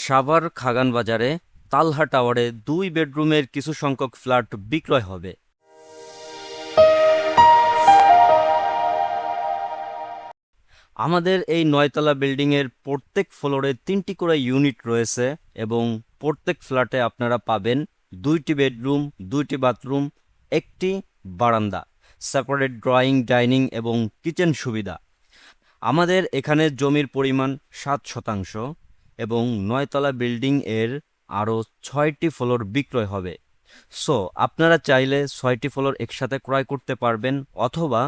Savar khagan বাজারে তালহা টাওয়ারে 2 বেডরুমের কিছু সংখ্যক ফ্ল্যাট বিক্রয় হবে। আমাদের এই 9তলা বিল্ডিংয়ের প্রত্যেক ফ্লোরে 3টি করে ইউনিট রয়েছে এবং প্রত্যেক ফ্ল্যাটে আপনারা পাবেন 2টি বেডরুম, 2টি বাথরুম, একটি বারান্দা, সেপারেট ড্রয়িং, ডাইনিং এবং কিচেন সুবিধা। আমাদের এখানে জমির পরিমাণ 7 শতাংশ এবং 9তলা বিল্ডিং এর আরও 6টি ফ্লোর বিক্রয় হবে। সো আপনারা চাইলে 6টি ফ্লোর একসাথে ক্রয় করতে পারবেন অথবা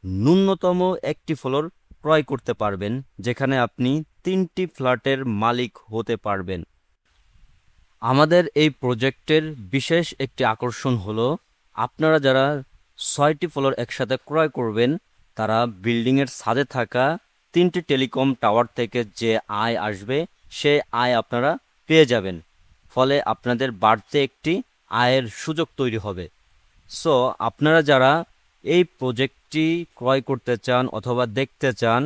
ন্যূনতম একটি ফ্লোর ক্রয় করতে পারবেন, যেখানে আপনি 3টি ফ্ল্যাটের মালিক হতে পারবেন। আমাদের এই প্রজেক্টের বিশেষ একটি আকর্ষণ হলো, আপনারা যারা 6টি ফ্লোর একসাথে ক্রয় করবেন তারা বিল্ডিংয়ের ছাদে থাকা 3টি টেলিকম টাওয়ার থেকে যে আয় আসবে সেই আয় আপনারা পেয়ে যাবেন। ফলে আপনাদের বাড়তি একটি আয়ের সুযোগ তৈরি হবে। সো আপনারা যারা এই প্রজেক্টটি ক্রয় করতে চান অথবা দেখতে চান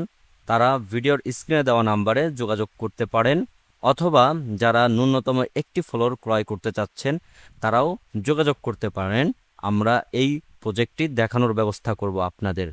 তারা ভিডিওর স্ক্রিনে দেওয়া নাম্বারে যোগাযোগ করতে পারেন, অথবা যারা ন্যূনতম একটি ফ্লোর ক্রয় করতে চাচ্ছেন তারাও যোগাযোগ করতে পারেন। আমরা এই প্রজেক্টটি দেখানোর ব্যবস্থা করব আপনাদের।